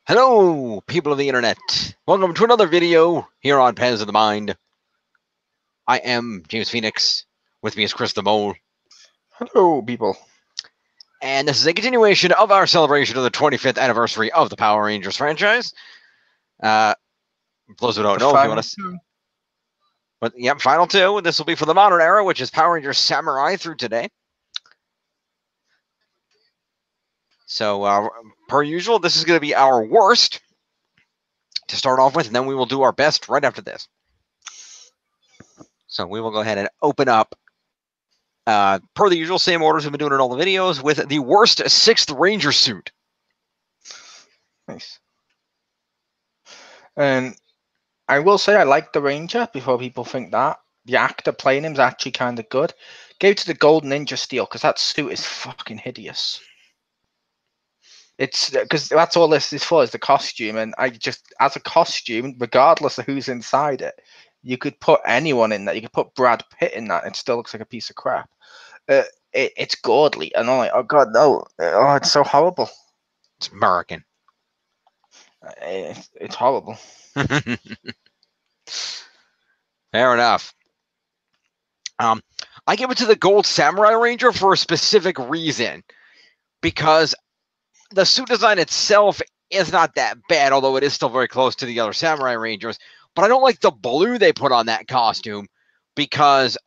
Hello, people of the internet. Welcome to another video here on Pens of the Mind. I am James Phoenix. With me is Chris the Mole. Hello, people. And this is a continuation of our celebration of the 25th anniversary of the Power Rangers franchise. For those who don't know, if you want to... But, yep, final two. This will be for the modern era, which is Power Rangers Samurai through today. So, per usual, this is going to be our worst to start off with, and then we will do our best right after this. So we will go ahead and open up, per the usual, same orders we've been doing in all the videos, with the worst 6th Ranger suit. Nice. And I will say I like the Ranger before people think that. The actor playing him is actually kind of good. Gave it to the Golden Ninja Steel because that suit is fucking hideous. It's because that's all this is for, is the costume. And I just, as a costume, regardless of who's inside it, you could put anyone in that. You could put Brad Pitt in that. It still looks like a piece of crap. It's godly. And I'm like, oh God, no. Oh, it's so horrible. It's American. It's horrible. Fair enough. I give it to the Gold Samurai Ranger for a specific reason. Because the suit design itself is not that bad, although it is still very close to the other Samurai Rangers. But I don't like the blue they put on that costume because,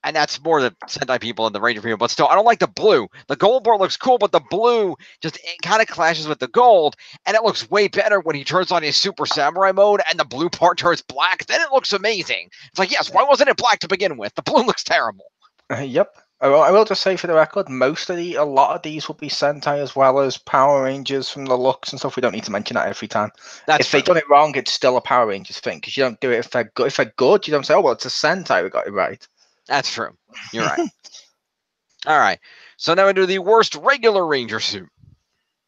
and that's more the Sentai people and the Ranger people, but still, I don't like the blue. The gold part looks cool, but the blue just kind of clashes with the gold, and it looks way better when he turns on his Super Samurai mode and the blue part turns black. Then it looks amazing. It's like, yes, why wasn't it black to begin with? The blue looks terrible. Yep. I will just say for the record, a lot of these will be Sentai as well as Power Rangers from the looks and stuff. We don't need to mention that every time. If they've done it wrong, it's still a Power Rangers thing because you don't do it if they're good. If they're good, you don't say, "Oh well, it's a Sentai. We got it right." That's true. You're right. All right. So now we do the worst regular Ranger suit.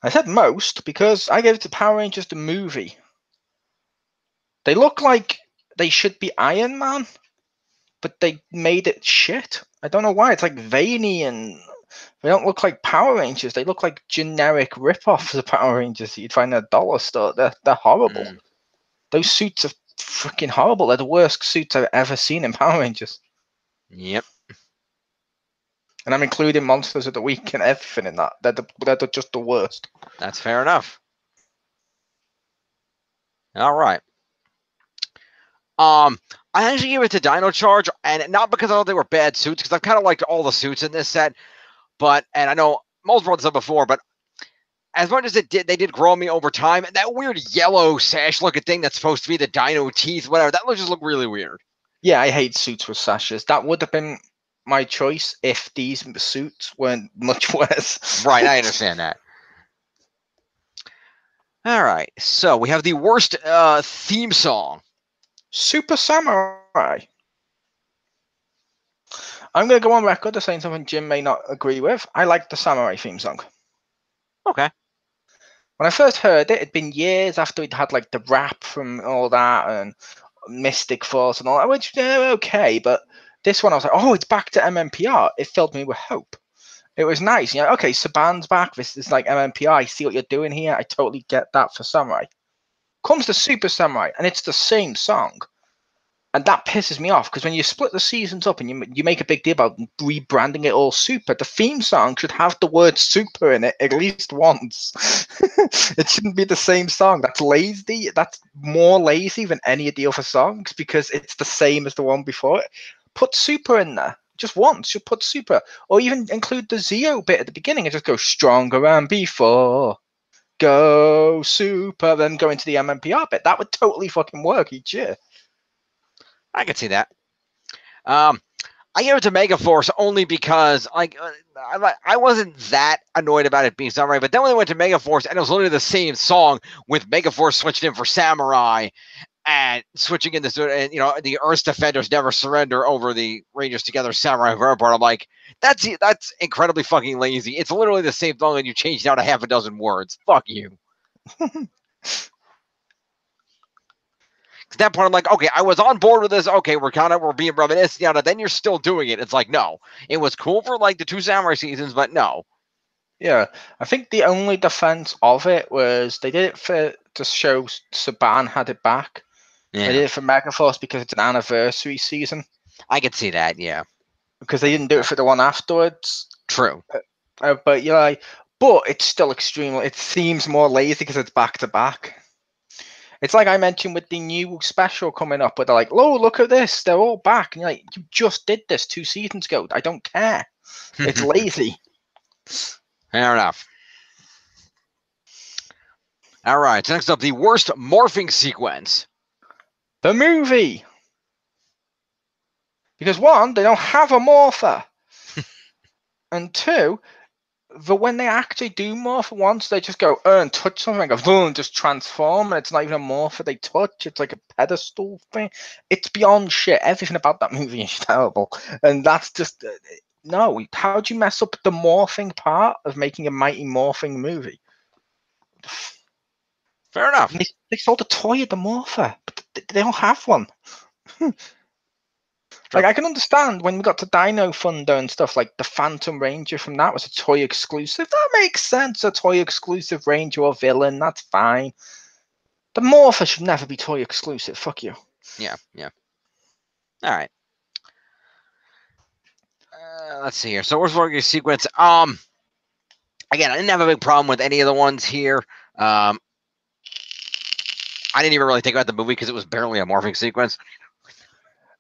I said most because I gave it to Power Rangers the movie. They look like they should be Iron Man, but they made it shit. I don't know why. It's like veiny and they don't look like Power Rangers. They look like generic rip-offs of Power Rangers that you'd find at a dollar store. They're horrible. Those suits are freaking horrible. They're the worst suits I've ever seen in Power Rangers. Yep. And I'm including Monsters of the Week and everything in that. They're just the worst. That's fair enough. All right. I actually give it to Dino Charge, and not because I thought they were bad suits, because I've kind of liked all the suits in this set. But, and I know Mole's brought this up before, but as much as they did grow on me over time, and that weird yellow sash-looking thing that's supposed to be the dino teeth, whatever, that just looked really weird. Yeah, I hate suits with sashes. That would have been my choice if these suits weren't much worse. Right, I understand that. All right, so we have the worst theme song. Super Samurai. I'm going to go on record as saying something Jim may not agree with. I like the Samurai theme song. Okay. When I first heard it, it'd been years after we'd had like the rap from all that and Mystic Force and all that, which, okay, but this one I was like, oh, it's back to MMPR. It filled me with hope. It was nice. You know, okay, Saban's back. This is like MMPR. I see what you're doing here. I totally get that for Samurai. Comes to Super Samurai, and it's the same song. And that pisses me off, because when you split the seasons up and you make a big deal about rebranding it all Super, the theme song should have the word Super in it at least once. It shouldn't be the same song. That's lazy. That's more lazy than any of the other songs, because it's the same as the one before it. Put Super in there. Just once, you put Super. Or even include the Zeo bit at the beginning and just go stronger than before. Go Super, then go into the MMPR bit. That would totally fucking work each year. I could see that. I give it to Megaforce only because I wasn't that annoyed about it being Samurai, but then when they went to Megaforce and it was literally the same song with Megaforce switched in for Samurai and switching in and the Earth's Defenders Never Surrender over the Rangers Together Samurai part. I'm like, that's incredibly fucking lazy. It's literally the same song and you changed out a half a dozen words. Fuck you. At that point, I'm like, okay, I was on board with this. Okay, we're being reminiscent. Then you're still doing it. It's like, no, it was cool for like the 2 Samurai seasons, but no. Yeah, I think the only defense of it was they did it to show Saban had it back. They did Yeah, it for Megaforce because it's an anniversary season. I could see that. Yeah, Because they didn't do it for the one afterwards. true. But but it's still extremely. It seems more lazy because it's back to back. It's like I mentioned with the new special coming up, where they're like, "Oh, look at this! They're all back." And you're like, "You just did this 2 seasons ago. I don't care. It's lazy." Fair enough. All right. So next up, the worst morphing sequence. The movie, because one, they don't have a morpher, and two, when they actually do morph once, they just go and touch something, and go boom, and just transform, and it's not even a morpher they touch. It's like a pedestal thing. It's beyond shit. Everything about that movie is terrible, and that's just no. How do you mess up the morphing part of making a Mighty Morphing movie? Fair enough. They sold a toy of the morpher, but they don't have one. Like, I can understand when we got to Dino Thunder and stuff, like the Phantom Ranger from that was a toy exclusive. That makes sense. A toy exclusive Ranger or villain, that's fine. The Morpher should never be toy exclusive. Fuck you. Yeah. All right. Let's see here. So worst morphing sequence. Again, I didn't have a big problem with any of the ones here. I didn't even really think about the movie because it was barely a morphing sequence.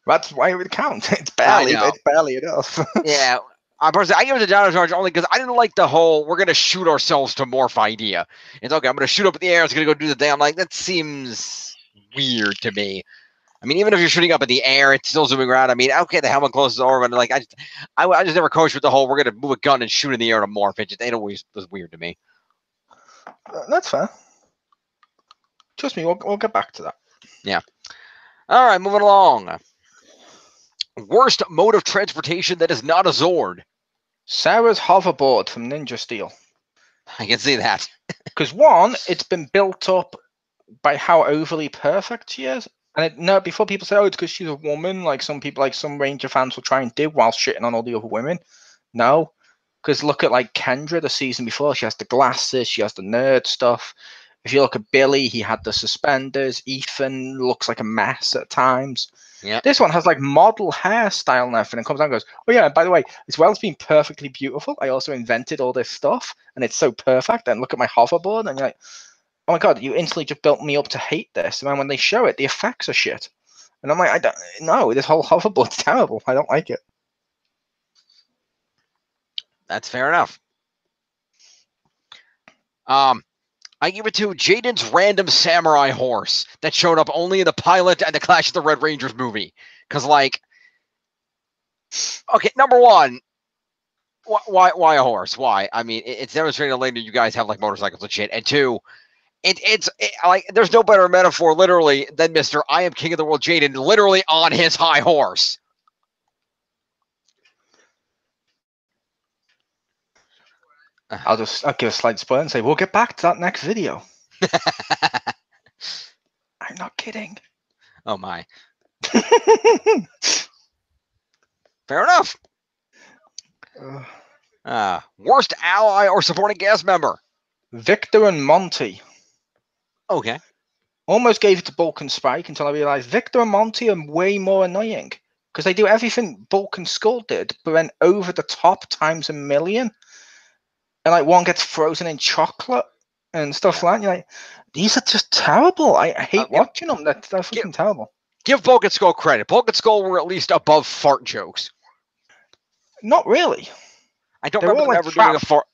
That's why it would count. It's I barely enough. Yeah. I give it to Dino Charge only because I didn't like the whole we're gonna shoot ourselves to morph idea. It's okay, I'm gonna shoot up in the air, it's gonna go do the thing. I'm like, that seems weird to me. I mean, even if you're shooting up in the air, it's still zooming around. I mean, okay, the helmet closes over, but like I just never coached with the whole we're gonna move a gun and shoot in the air to morph. It always was weird to me. That's fair. Trust me, we'll get back to that. Yeah. All right, moving along. Worst mode of transportation that is not a Zord. Sarah's hoverboard from Ninja Steel. I can see that. Because one, it's been built up by how overly perfect she is. And before people say, "Oh, it's because she's a woman," like some people, like some Ranger fans will try and do while shitting on all the other women. No, because look at like Kendra the season before. She has the glasses, she has the nerd stuff. If you look at Billy, he had the suspenders. Ethan looks like a mess at times. Yeah. This one has like model hairstyle and everything, and comes out and goes, "Oh yeah, by the way, as well as being perfectly beautiful, I also invented all this stuff, and it's so perfect. And look at my hoverboard," and you're like, "Oh my god, you instantly just built me up to hate this." And then when they show it, the effects are shit. And I'm like, I don't know, this whole hoverboard's terrible. I don't like it. That's fair enough. I give it to Jaden's random samurai horse that showed up only in the pilot and the Clash of the Red Rangers movie. Because, like, okay, number one, why a horse? Why? I mean, it's demonstrating later you guys have like motorcycles and shit. And two, it's like there's no better metaphor literally than Mr. I am King of the World Jaden literally on his high horse. I'll give a slight spoiler and say we'll get back to that next video. I'm not kidding. Oh my. Fair enough. Worst ally or supporting cast member. Victor and Monty. Okay. Almost gave it to Bulk and Spike until I realized Victor and Monty are way more annoying because they do everything Bulk and Skull did, but then over the top times a million. And like one gets frozen in chocolate and stuff like that. You're like, these are just terrible. I hate watching them. They're fucking terrible. Give Bulk and Skull credit. Bulk and Skull were at least above fart jokes. Not really. I don't remember them ever doing a fart.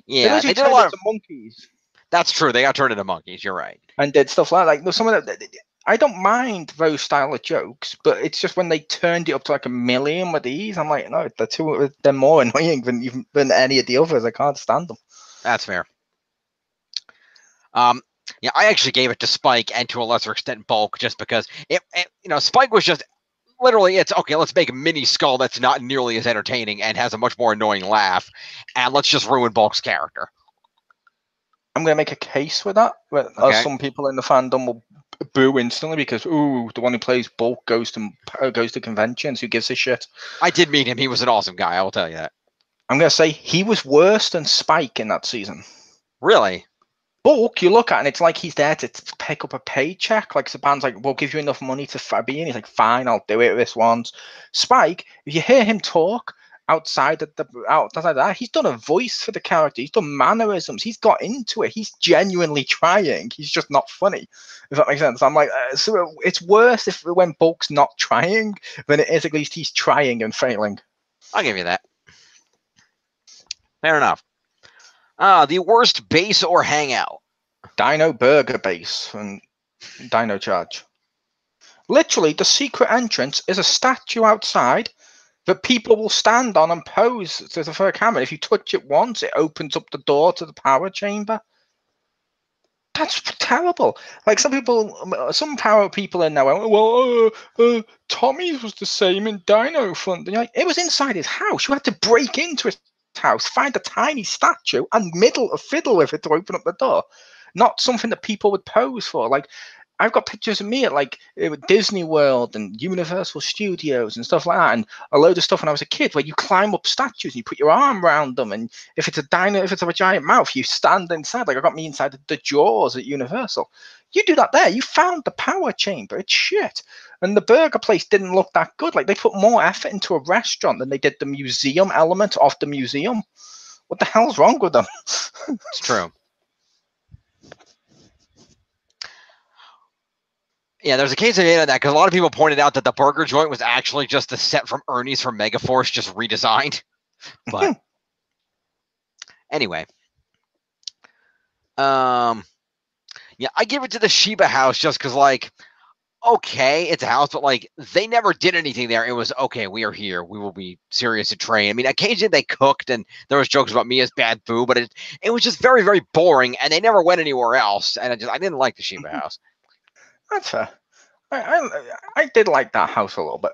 Yeah, they did a lot of monkeys. That's true. They got turned into monkeys. You're right. And did stuff like some of the. I don't mind those style of jokes, but it's just when they turned it up to like a million with these, I'm like, no, they're more annoying than any of the others. I can't stand them. That's fair. Yeah, I actually gave it to Spike and to a lesser extent Bulk just because Spike was just literally it's okay. Let's make a mini Skull that's not nearly as entertaining and has a much more annoying laugh, and let's just ruin Bulk's character. I'm going to make a case with that. Some people in the fandom will boo instantly because the one who plays Bulk goes to conventions. Who gives a shit? I did meet him. He was an awesome guy. I will tell you that. I'm going to say he was worse than Spike in that season. Really? Bulk, you look at and it's like he's there to pick up a paycheck. Like Saban's like, we'll give you enough money to be in. He's like, fine, I'll do it this once. Spike, if you hear him talk outside of that, he's done a voice for the character. He's done mannerisms. He's got into it. He's genuinely trying. He's just not funny. If that makes sense. I'm like, so it's worse when Bulk's not trying than it is at least he's trying and failing. I'll give you that. Fair enough. The worst base or hangout? Dino Burger Base and Dino Charge. Literally, the secret entrance is a statue outside that people will stand on and pose to the camera. If you touch it once, it opens up the door to the power chamber. That's terrible. Like some power people in there went, well, Tommy's was the same in Dino Front. And it was inside his house. You had to break into his house, find a tiny statue, and fiddle with it to open up the door. Not something that people would pose for. Like, I've got pictures of me at Disney World and Universal Studios and stuff like that, and a load of stuff when I was a kid where you climb up statues and you put your arm around them, and if it's a giant mouth, you stand inside. Like I got me inside the Jaws at Universal. You do that there, you found the power chamber. It's shit. And the burger place didn't look that good. Like they put more effort into a restaurant than they did the museum element of the museum. What the hell's wrong with them? It's true. Yeah, there's a case of data on that because a lot of people pointed out that the burger joint was actually just a set from Ernie's from Megaforce, just redesigned. But anyway, yeah, I give it to the Shiba house just because, like, okay, it's a house, but like they never did anything there. It was okay. We are here. We will be serious at train. I mean, occasionally they cooked and there was jokes about me as bad food, but it was just very, very boring, and they never went anywhere else. And I didn't like the Shiba house. That's fair. I did like that house a little bit.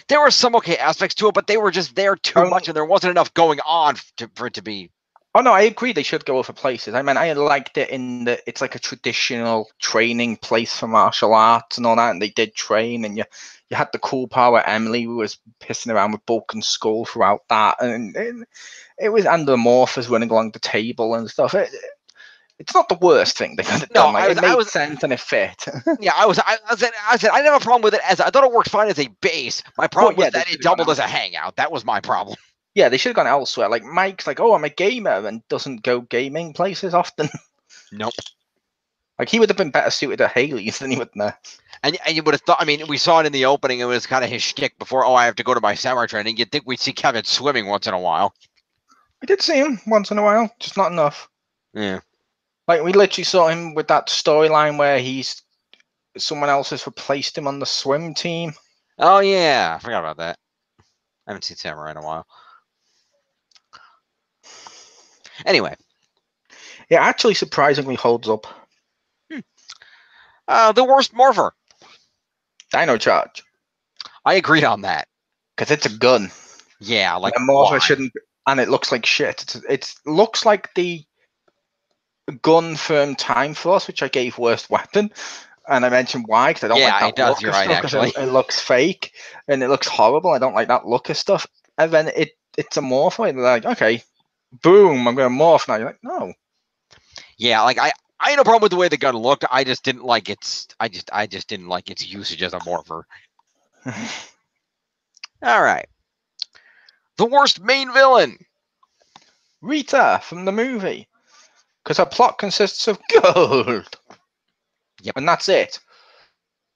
There were some okay aspects to it, but they were just there too much, and there wasn't enough going on for it to be. Oh no, I agree. They should go other places. I mean, I liked it in that it's like a traditional training place for martial arts and all that, and they did train, and you had the cool part where Emily was pissing around with Bulk and Skull throughout that, and it was and the Morphers running along the table and stuff. It's not the worst thing they could have done. Like, it made sense and it fit. Yeah, I said I didn't have a problem with it I thought it worked fine as a base. My problem was that it doubled as a hangout. That was my problem. Yeah, they should have gone elsewhere. Like Mike's like, oh, I'm a gamer and doesn't go gaming places often. Nope. Like he would have been better suited at Haley's than he would there. And you would have thought. I mean, we saw it in the opening. It was kind of his shtick before. Oh, I have to go to my samurai training. You'd think we'd see Kevin swimming once in a while. We did see him once in a while, just not enough. Yeah. Like we literally saw him with that storyline where someone else has replaced him on the swim team. Oh yeah, I forgot about that. I haven't seen Samurai in a while. Anyway, it actually surprisingly holds up. The worst Morpher. Dino Charge. I agreed on that because it's a gun. Yeah, like a Morpher shouldn't, and it looks like shit. It looks like the gun from Time Force, which I gave worst weapon, and I mentioned why because I don't like that look. You're right, actually. It looks fake and it looks horrible. I don't like that look of stuff. And then it's a morph. They're like, okay, boom, I'm going to morph now. You're like, no. Yeah, like I had no problem with the way the gun looked. I just didn't like its. I just didn't like its usage as a morpher. All right. The worst main villain. Rita from the movie. Because her plot consists of gold. Yep. And that's it.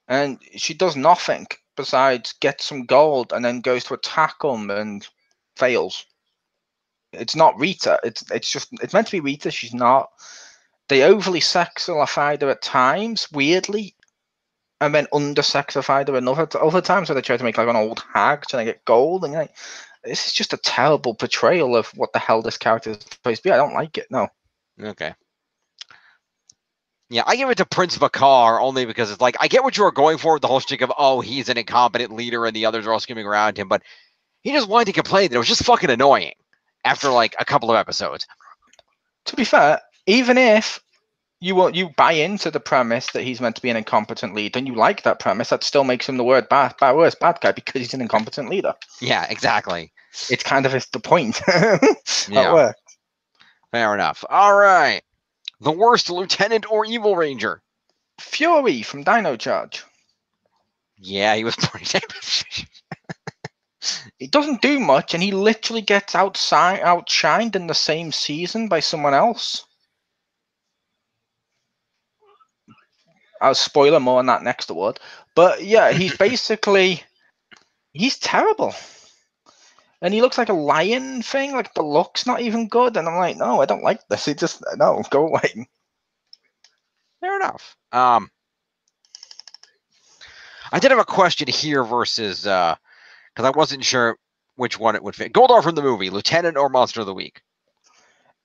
And she does nothing besides get some gold and then goes to attack them and fails. It's not Rita. It's meant to be Rita. She's not. They overly sexified her at times, weirdly, and then under-sexified her other times where they try to make like an old hag trying to get gold. And you're like, this is just a terrible portrayal of what the hell this character is supposed to be. I don't like it. No. Okay. Yeah, I give it to Prince Vakar only because it's like I get what you were going for with the whole shtick of he's an incompetent leader and the others are all skimming around him, but he just wanted to complain that it was just fucking annoying after like a couple of episodes. To be fair, even if you buy into the premise that he's meant to be an incompetent leader and you like that premise, that still makes him the worst bad guy because he's an incompetent leader. Yeah, exactly. It's kind of the point. Yeah. At work. Fair enough. All right. The worst lieutenant or evil ranger. Fury from Dino Charge. Yeah, he was pretty. He doesn't do much, and he literally gets outshined in the same season by someone else. I'll spoiler more on that next award. But yeah, he's terrible. And he looks like a lion thing, like the look's not even good. And I'm like, no, I don't like this. No, go away. Fair enough. I did have a question here versus because I wasn't sure which one it would fit. Goldar from the movie, Lieutenant or Monster of the Week?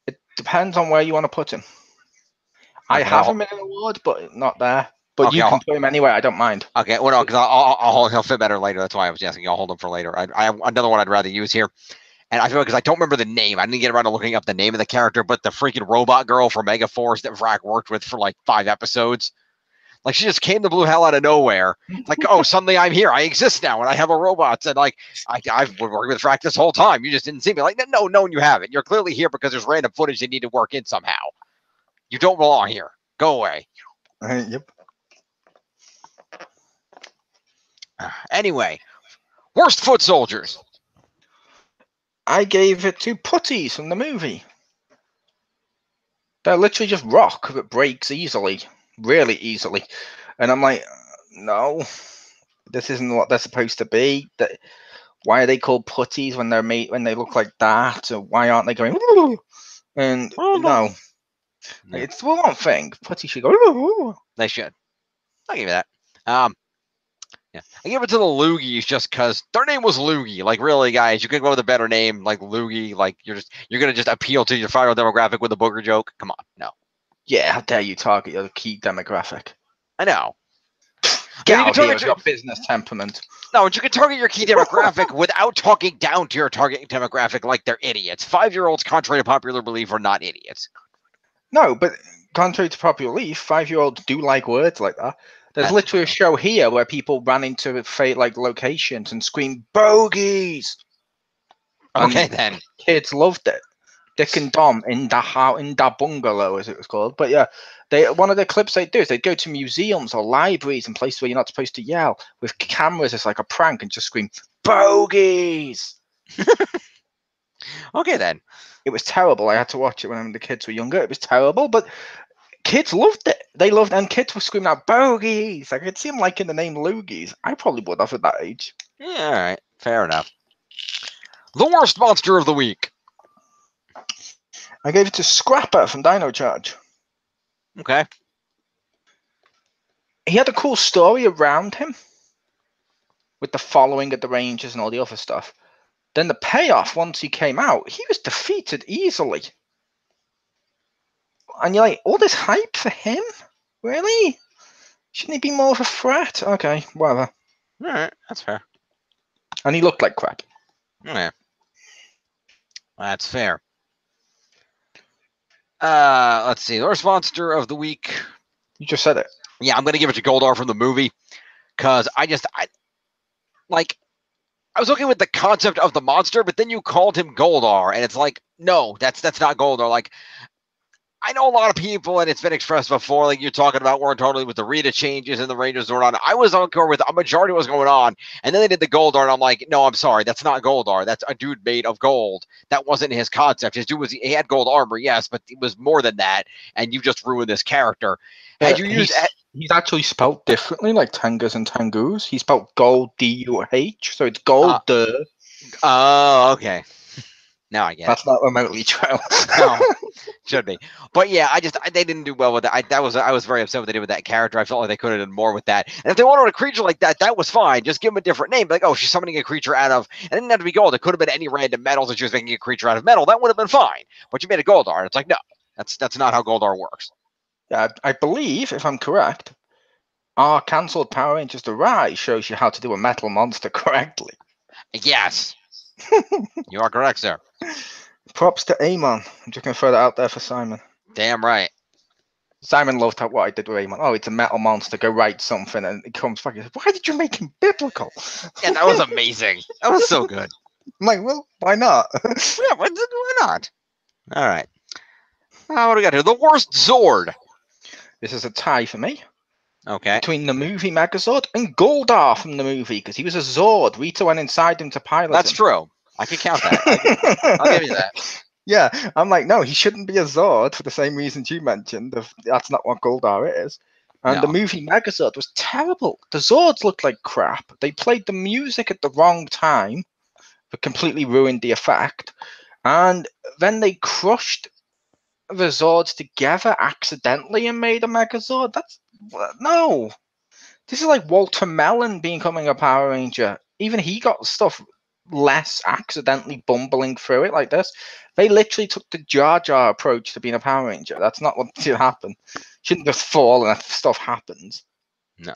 It depends on where you want to put him. I Okay, have him in an award, but not there. But Okay, you can put him anywhere. I don't mind. Okay, well, no, because he'll fit better later. That's why I was asking. I'll hold him for later. I have another one I'd rather use here, and I feel because I don't remember the name. I didn't get around to looking up the name of the character, but the freaking robot girl from Megaforce that Vrack worked with for like 5 episodes, like she just came the blue hell out of nowhere. Like, oh, suddenly I'm here. I exist now, and I have a robot. And like, I've been working with Vrack this whole time. You just didn't see me. Like, no, you haven't. You're clearly here because there's random footage they need to work in somehow. You don't belong here. Go away. Yep. Anyway, worst foot soldiers. I gave it to putties from the movie. They're literally just rock that breaks easily, really easily. And I'm like, no, this isn't what they're supposed to be. Why are they called putties when they're made when they look like that? Or why aren't they going? Ooh! And no. It's one thing. Putty should go. Ooh! They should. I'll give you that. Yeah, I give it to the Loogies just because their name was Loogie. Like, really, guys, you could go with a better name like Loogie. Like, you're gonna just appeal to your final demographic with a booger joke. Come on, no. Yeah, how dare you target your key demographic? I know. Get out here with your business temperament. No, but you can target your key demographic without talking down to your target demographic like they're idiots. 5-year-olds, contrary to popular belief, are not idiots. No, but contrary to popular belief, 5-year-olds do like words like that. There's literally a show here where people ran into like locations and screamed bogeys. Okay, then. Kids loved it. Dick and Dom in the bungalow, as it was called. But yeah, one of the clips they do is they go to museums or libraries and places where you're not supposed to yell with cameras. It's like a prank and just scream bogeys. Okay, then. It was terrible. I had to watch it when the kids were younger. It was terrible, but kids loved it. They loved, and kids were screaming out bogeys. I could see them liking the name Loogies. I probably would have at that age. Yeah, all right, fair enough. The worst monster of the week. I gave it to Scrapper from Dino Charge. Okay. He had a cool story around him with the following of the Rangers and all the other stuff. Then the payoff, once he came out, he was defeated easily. And you're like, all this hype for him? Really? Shouldn't he be more of a threat? Okay, whatever. All right, that's fair. And he looked like crap. Yeah. That's fair. Let's see. The worst monster of the week. You just said it. Yeah, I'm going to give it to Goldar from the movie because I was okay with the concept of the monster, but then you called him Goldar, and it's like, no, that's not Goldar. Like, I know a lot of people, and it's been expressed before, like you're talking about weren't totally with the Rita changes and the Rangers were on. I was on board with a majority of what was going on, and then they did the Goldar, and I'm like, no, I'm sorry, that's not Goldar. That's a dude made of gold. That wasn't his concept. His dude he had gold armor, yes, but it was more than that, and you just ruined this character. Had you used he's actually spelled differently, like Tangas and Tangoos. He's spelled gold D-U-H, so it's gold. Oh, okay. Now I get That's not remotely true. No, should be. But yeah, they didn't do well with that. I was very upset what they did with that character. I felt like they could have done more with that. And if they wanted a creature like that, that was fine. Just give him a different name. Like, oh, she's summoning a creature out of, and it didn't have to be gold. It could have been any random metals, and she was making a creature out of metal. That would have been fine. But you made a Goldar, and it's like, no, that's not how Goldar works. Yeah, I believe, if I'm correct, our cancelled Power Rangers The Rise shows you how to do a metal monster correctly. Yes. You are correct, sir. Props to Amon. I'm just going to throw that out there for Simon. Damn right. Simon loved what I did with Amon. Oh, it's a metal monster. Go write something. And it comes back. Why did you make him biblical? Yeah, that was amazing. That was so good. I'm like, well, why not? Yeah, why not? All right. What do we got here? The worst Zord. This is a tie for me Okay. between the movie Megazord and Goldar from the movie because he was a Zord. Rita went inside him to pilot That's him. true. I could count that. I'll give you that. Yeah, I'm like, no, he shouldn't be a Zord for the same reasons you mentioned. That's not what Goldar is. And the No. movie Megazord was terrible. The Zords looked like crap. They played the music at the wrong time, that completely ruined the effect. And then they crushed the Zords together accidentally and made a Megazord. No. This is like Walter Mellon becoming a Power Ranger. Even he got stuff less accidentally bumbling through it like this. They literally took the Jar Jar approach to being a Power Ranger. That's not what should happen. Shouldn't just fall and stuff happens. No.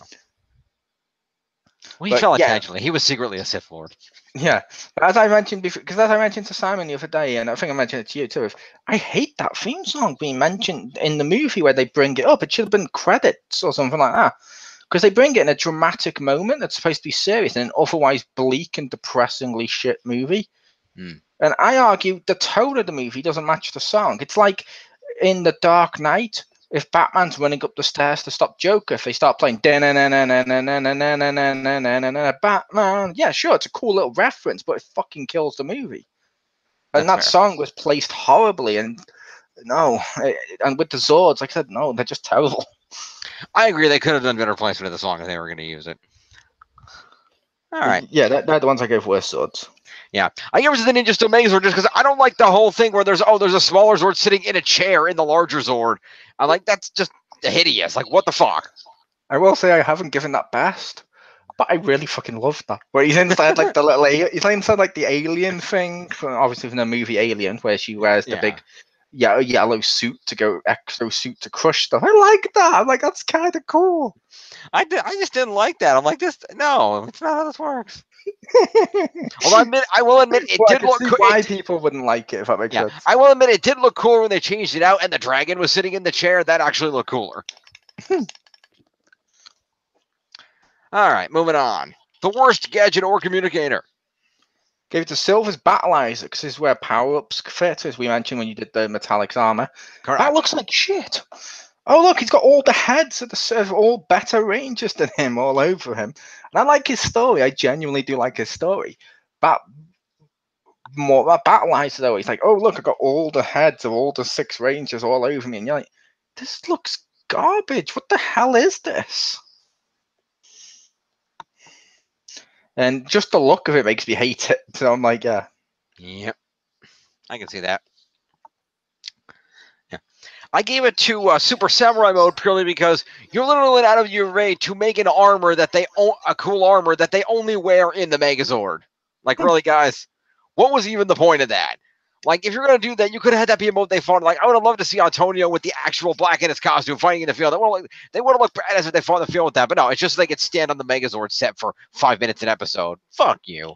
Well, he But fell yeah, intentionally. He was secretly a Sith Lord. yeah. But as I mentioned before, because as I mentioned to Simon the other day, and I think I mentioned it to you too, I hate that theme song being mentioned in the movie where they bring it up. It should have been credits or something like that. Because they bring it in a dramatic moment that's supposed to be serious in an otherwise bleak and depressingly shit movie. Mm. And I argue the tone of the movie doesn't match the song. It's like in The Dark Knight, if Batman's running up the stairs to stop Joker, if they start playing Batman, yeah, sure, it's a cool little reference, but it fucking kills the movie. And That's that fair. song was placed horribly, and no, and with the Zords, like I said, no, they're just terrible. I agree. They could have done better placement of the song if they were going to use it. All right. Yeah, they're the ones I gave worse Zords. Yeah, I give it to the Ninja Steel Megazord just because I don't like the whole thing where there's a smaller Zord sitting in a chair in the larger Zord. I'm like, that's just hideous. Like, what the fuck? I will say I haven't given that best, but I really fucking love that. Where he's inside like the little he's inside like the alien thing, obviously from the movie Alien, where she wears the big yellow suit to go exo suit to crush stuff. I like that. I'm like, that's kind of cool. I just didn't like that. I'm like, no, it's not how this works. Although I will admit it Well, I did can look see cool. why people wouldn't like it, if that makes sense. I will admit it did look cooler when they changed it out and the dragon was sitting in the chair. That actually looked cooler. All right, moving on. The worst gadget or communicator. Gave it to Silver's Battleizer because this is where power-ups fit, as we mentioned when you did the Metallics armor. Correct. That looks like shit. Oh, look, he's got all the heads of all better Rangers than him all over him. And I like his story. I genuinely do like his story. But more that Battleizer, though, he's like, oh, look, I got all the heads of all the 6 Rangers all over me. And you're like, this looks garbage. What the hell is this? And just the look of it makes me hate it. So I'm like, yeah. Yep. I can see that. Yeah. I gave it to Super Samurai mode purely because you're literally out of your way to make an armor that a cool armor that they only wear in the Megazord. Like, really, guys, what was even the point of that? Like, if you're going to do that, you could have had that be a mode they fought. Like, I would have loved to see Antonio with the actual black in his costume fighting in the field. They would have looked badass if they fought in the field with that. But no, it's just they could stand on the Megazord set for 5 minutes an episode. Fuck you.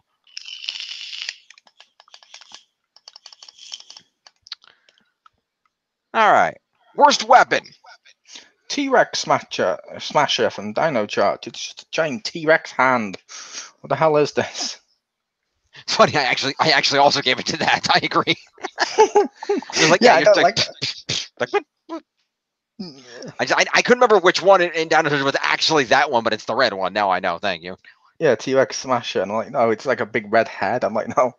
All right. Worst weapon. T-Rex Smasher from Dino Charge. It's just a giant T-Rex hand. What the hell is this? It's funny. I actually also gave it to that. I agree. Like, yeah, I don't like like what? I couldn't remember which one in Dino Charge was actually that one, but it's the red one. Now I know. Thank you. Yeah, T-Rex Smasher. And I'm like, no, it's like a big red head. I'm like, no.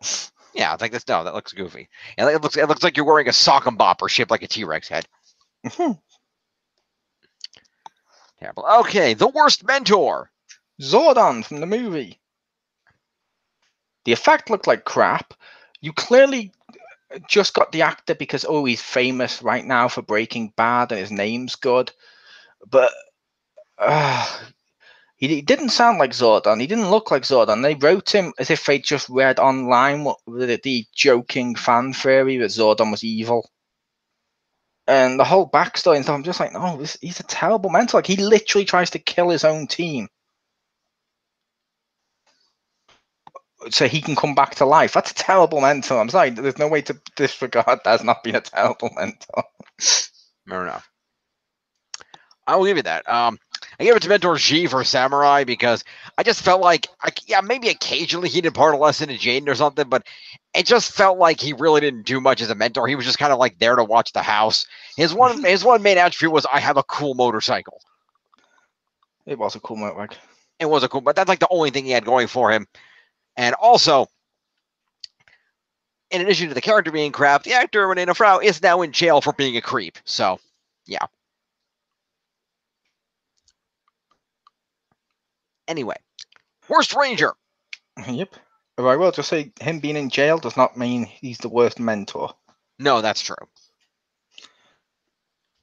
Yeah, it's like this. No, that looks goofy. And it looks like you're wearing a sock and bopper shaped like a T-Rex head. Terrible. Okay, the worst mentor. Zordon from the movie. The effect looked like crap. You clearly just got the actor because, oh, he's famous right now for Breaking Bad and his name's good. But he didn't sound like Zordon. He didn't look like Zordon. They wrote him as if they just read online the joking fan theory that Zordon was evil. And the whole backstory and stuff, I'm just like, no, he's a terrible mentor. Like, he literally tries to kill his own team so he can come back to life. That's a terrible mentor. I'm sorry, there's no way to disregard that as not being a terrible mentor. Fair enough. I will give you that. I gave it to Mentor G for Samurai because I just felt like, yeah, maybe occasionally he did part a lesson to Jaden or something, but it just felt like he really didn't do much as a mentor. He was just kind of like there to watch the house. His one main attribute was, I have a cool motorcycle. It was a cool motorbike. It was a cool, but that's like the only thing he had going for him. And also, in addition to the character being crap, the actor Renee Frau is now in jail for being a creep. So, yeah. Anyway, worst Ranger. Yep. But I will just say, him being in jail does not mean he's the worst mentor. No, that's true.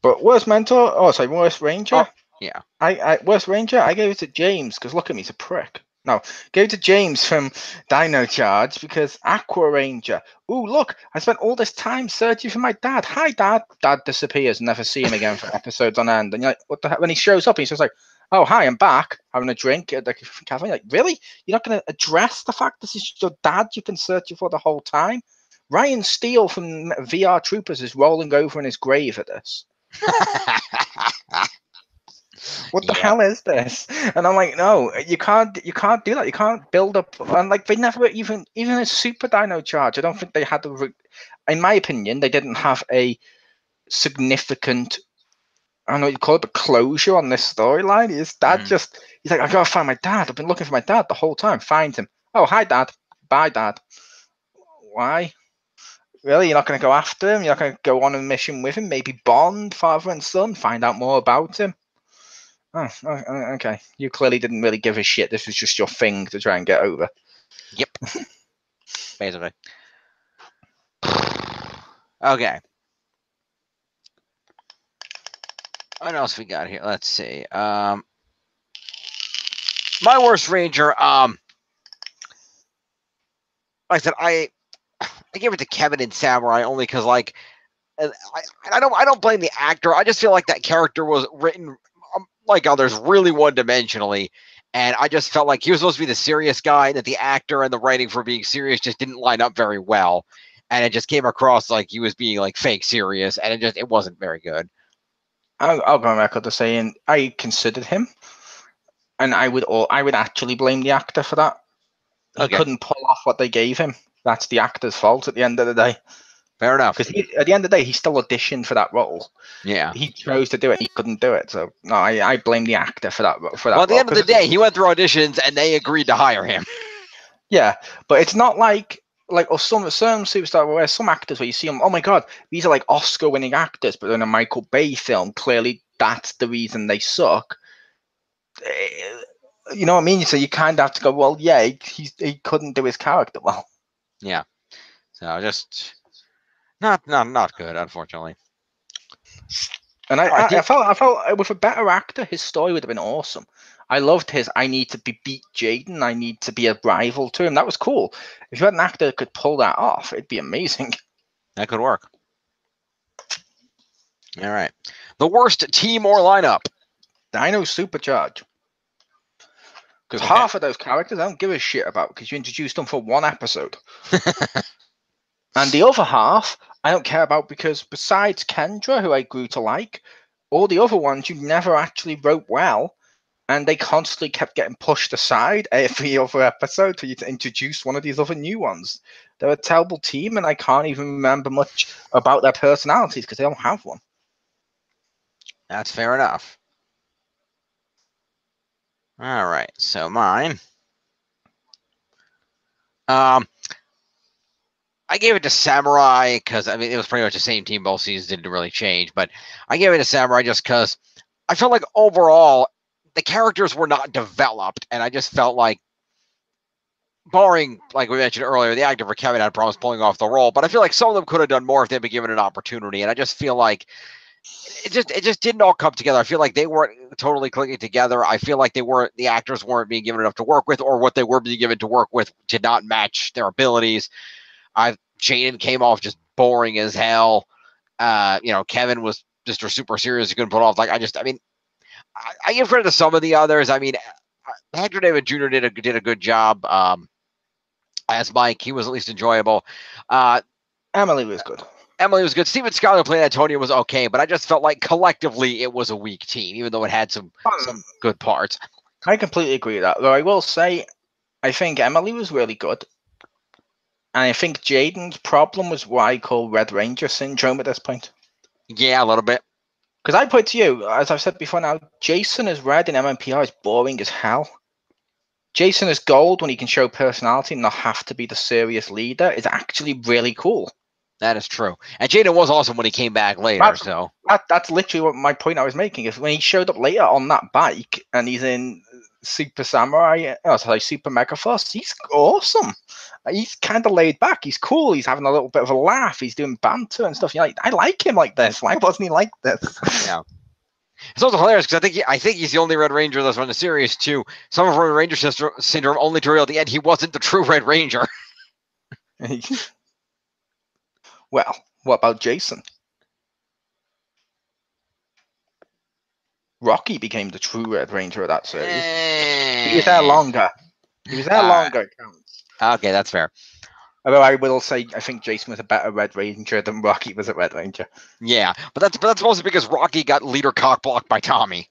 But worst mentor, worst Ranger. Oh, yeah. I worst Ranger, I gave it to James because look at me, he's a prick. No, gave it to James from Dino Charge because Aqua Ranger. Ooh, look, I spent all this time searching for my dad. Hi, Dad. Dad disappears, never see him again for episodes on end. And you're like, what the heck? When he shows up, he's just like, oh, hi, I'm back, having a drink at the cafe. Like, really? You're not going to address the fact this is your dad you've been searching for the whole time? Ryan Steele from VR Troopers is rolling over in his grave at this. What the hell is this? And I'm like, no, you can't do that. You can't build up. And like, they never even a Super Dino Charge. I don't think they had in my opinion, they didn't have a significant, I don't know what you call it, but closure on this storyline. His dad he's like, I gotta find my dad. I've been looking for my dad the whole time. Find him. Oh, hi, Dad. Bye, Dad. Why? Really? You're not going to go after him? You're not going to go on a mission with him? Maybe bond, father and son? Find out more about him? Oh, okay. You clearly didn't really give a shit. This was just your thing to try and get over. Yep. Basically. Okay. What else we got here? Let's see. My worst Ranger. Like I said, I give it to Kevin and Samurai only because, like, I don't blame the actor. I just feel like that character was written like others really one-dimensionally, and I just felt like he was supposed to be the serious guy, that the actor and the writing for being serious just didn't line up very well, and it just came across like he was being like fake serious, and it wasn't very good. I'll go on record to saying I considered him, and I would actually blame the actor for that. He couldn't pull off what they gave him. That's the actor's fault at the end of the day. Fair enough. Because at the end of the day, he still auditioned for that role. Yeah. He chose to do it. He couldn't do it. So no, I blame the actor for that. Well, at the end of the day, he went through auditions and they agreed to hire him. Yeah, but it's not like some superstar where some actors where you see them. Oh my god, these are like Oscar-winning actors, but in a Michael Bay film, clearly that's the reason they suck. You know what I mean? So you kind of have to go, well, yeah, he couldn't do his character well. Yeah. So just not good, unfortunately. And I felt with a better actor, his story would have been awesome. I loved his I need to beat Jaden, I need to be a rival to him. That was cool. If you had an actor that could pull that off, it'd be amazing. That could work. All right. The worst team or lineup. Dino Supercharge. Because half of those characters I don't give a shit about because you introduced them for one episode. And the other half I don't care about because besides Kendra, who I grew to like, all the other ones you never actually wrote well, and they constantly kept getting pushed aside every other episode for you to introduce one of these other new ones. They're a terrible team, and I can't even remember much about their personalities because they don't have one. That's fair enough. All right, so mine. I gave it to Samurai because, I mean, it was pretty much the same team both seasons, didn't really change. But I gave it to Samurai just because I felt like overall the characters were not developed. And I just felt like, barring, like we mentioned earlier, the actor for Kevin had problems pulling off the role. But I feel like some of them could have done more if they'd been given an opportunity. And I just feel like it just didn't all come together. I feel like they weren't totally clicking together. I feel like the actors weren't being given enough to work with, or what they were being given to work with did not match their abilities. Jaden came off just boring as hell. Kevin was just super serious. He couldn't put off. I give credit to some of the others. I mean, Hector David Jr. did a good job as Mike. He was at least enjoyable. Emily was good. Emily was good. Steven Skyler playing Antonio was okay, but I just felt like collectively it was a weak team, even though it had some good parts. I completely agree with that. Though I will say, I think Emily was really good. And I think Jaden's problem was what I call Red Ranger syndrome at this point. Yeah, a little bit. Because I put to you, as I've said before now, Jason as Red in MMPR is boring as hell. Jason as Gold, when he can show personality and not have to be the serious leader, is actually really cool. That is true. And Jaden was awesome when he came back later. That's literally what my point I was making. Is when he showed up later on that bike and he's in Super Samurai, Super Mega Force, he's awesome. He's kind of laid back. He's cool. He's having a little bit of a laugh. He's doing banter and stuff. You're like, I like him like this. Why wasn't he like this? Yeah. It's also hilarious because I think he's the only Red Ranger that's run the series too. Some of Red Ranger syndrome, only to reveal at the end he wasn't the true Red Ranger. Well, what about Jason? Rocky became the true Red Ranger of that series. He was there longer. Okay, that's fair. Although I will say, I think Jason was a better Red Ranger than Rocky was a Red Ranger. Yeah, but that's mostly because Rocky got leader cockblocked by Tommy.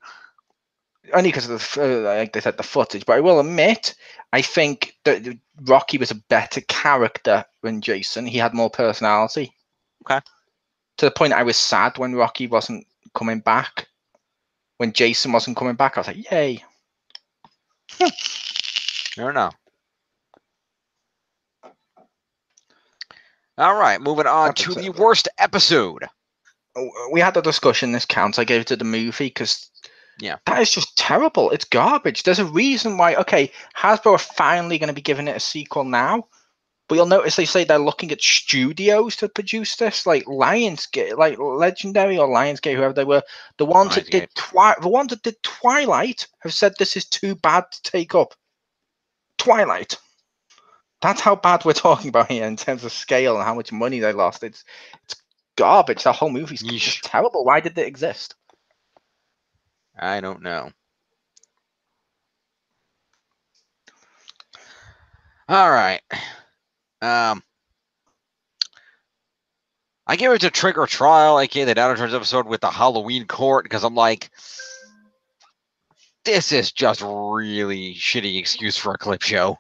Only because of like they said, the footage. But I will admit, I think that Rocky was a better character than Jason. He had more personality. Okay. To the point I was sad when Rocky wasn't coming back. When Jason wasn't coming back, I was like, yay. I don't know. All right, moving on to the worst episode. We had a discussion, this counts. I gave it to the movie because that is just terrible. It's garbage. There's a reason why, okay, Hasbro are finally going to be giving it a sequel now, but you'll notice they say they're looking at studios to produce this, like Lionsgate, like Legendary or Lionsgate, whoever they were. The ones that did Twilight have said this is too bad to take up. Twilight. That's how bad we're talking about here in terms of scale and how much money they lost. It's garbage. That whole movie's just terrible. Why did it exist? I don't know. All right. I gave it to Trick or Trial, aka the Down Returns episode with the Halloween court, because I'm like, this is just really shitty excuse for a clip show.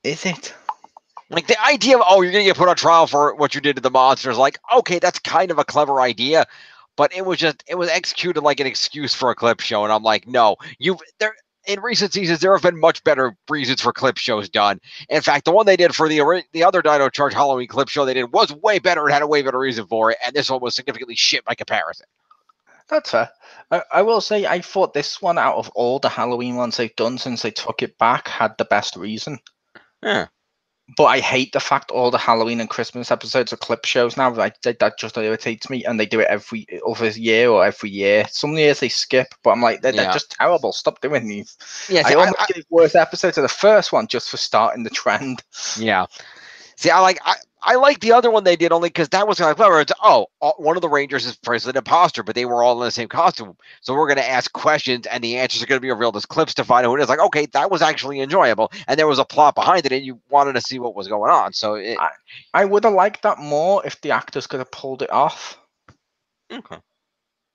Is it? Like the idea of, oh, you're going to get put on trial for what you did to the monsters. Like, okay, that's kind of a clever idea, but it was executed like an excuse for a clip show. And I'm like, no, in recent seasons, there have been much better reasons for clip shows done. In fact, the one they did for the other Dino Charge Halloween clip show they did was way better and had a way better reason for it. And this one was significantly shit by comparison. That's fair. I will say I thought this one, out of all the Halloween ones they've done since they took it back, had the best reason. Yeah. But I hate the fact all the Halloween and Christmas episodes are clip shows now. That just irritates me, and they do it every other year or every year. Some years they skip, but I'm like, they're just terrible. Stop doing these. Yeah, I almost give worse episodes of the first one just for starting the trend. Yeah. See, I like the other one they did only because that was kind of clever. It's, one of the Rangers is an imposter, but they were all in the same costume. So we're going to ask questions, and the answers are going to be revealed as clips to find out who it is. Like, okay, that was actually enjoyable, and there was a plot behind it, and you wanted to see what was going on. So I would have liked that more if the actors could have pulled it off. Okay.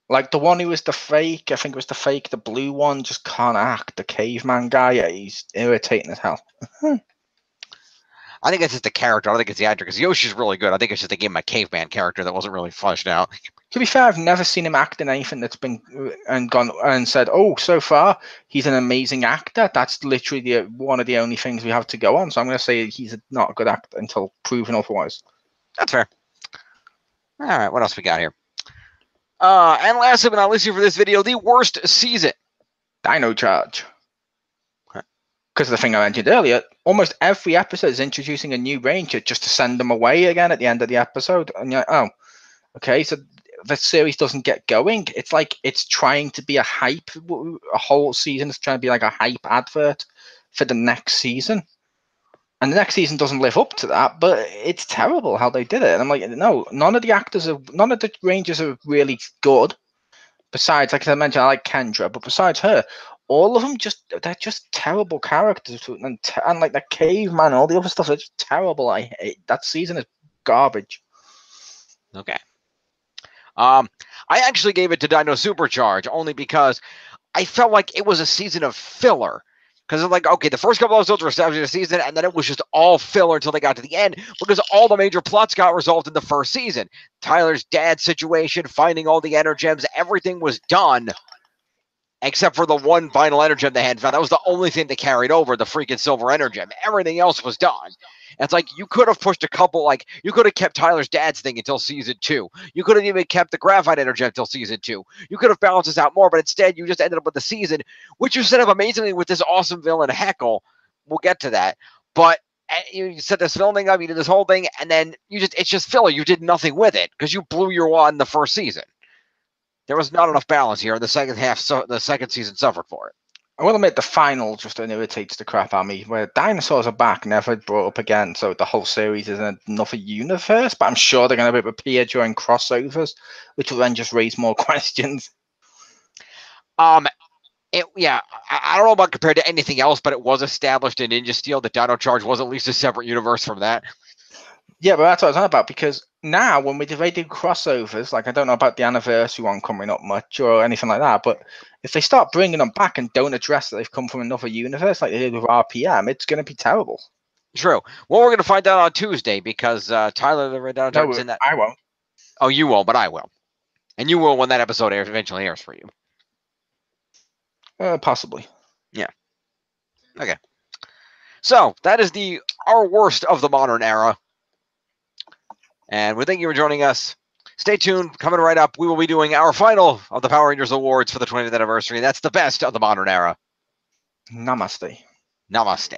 Like the one who was the fake, I think it was the fake, the blue one, just can't act. The caveman guy, he's irritating as hell. I think it's just the character. I don't think it's the actor because Yoshi's really good. I think it's just they gave him a caveman character that wasn't really fleshed out. To be fair, I've never seen him act in anything that's been and gone and said, "Oh, so far he's an amazing actor." That's literally one of the only things we have to go on. So I'm going to say he's not a good actor until proven otherwise. That's fair. All right, what else we got here? And lastly but not least for this video, the worst season. Dino Charge. Because of the thing I mentioned earlier, almost every episode is introducing a new ranger just to send them away again at the end of the episode. And you're like, oh, okay, so the series doesn't get going. It's like it's trying to be a hype. A whole season is trying to be like a hype advert for the next season. And the next season doesn't live up to that, but it's terrible how they did it. And I'm like, no, none of the rangers are really good. Besides, like I mentioned, I like Kendra, but besides her, all of them they're just terrible characters, and like the caveman, all the other stuff is just terrible. I hate that season. Is garbage. Okay. I actually gave it to Dino Supercharge only because I felt like it was a season of filler. Because like, okay, the first couple episodes were establishing the season, and then it was just all filler until they got to the end, because all the major plots got resolved in the first season. Tyler's dad's situation, finding all the Energems, everything was done, except for the one final Energem they had found. That was the only thing that carried over, the freaking Silver Energem. Everything else was done. And it's like, you could have pushed a couple, like, you could have kept Tyler's dad's thing until season 2. You could have even kept the Graphite Energem until season 2. You could have balanced this out more, but instead you just ended up with the season, which you set up amazingly with this awesome villain, Heckle. We'll get to that. But you set this filming up, you did this whole thing, and then it's just filler. You did nothing with it, because you blew your wad in the first season. There was not enough balance here. The second half, the second season suffered for it. I will admit the final just irritates the crap out of me, where dinosaurs are back, never brought up again, so the whole series is another universe, but I'm sure they're going to appear during crossovers, which will then just raise more questions. I don't know about compared to anything else, but it was established in Ninja Steel that Dino Charge was at least a separate universe from that. Yeah, but that's what I was on about, because now when they do crossovers, like I don't know about the anniversary one coming up much or anything like that, but if they start bringing them back and don't address that they've come from another universe like they did with RPM, it's going to be terrible. True. Well, we're going to find out on Tuesday, because Tyler the Red Dino Charge is in that. I won't. Oh, you won't, but I will. And you will when that episode eventually airs for you. Possibly. Yeah. Okay. So, that is our worst of the modern era. And we thank you for joining us. Stay tuned. Coming right up, we will be doing our final of the Power Rangers Awards for the 20th anniversary. That's the best of the modern era. Namaste. Namaste.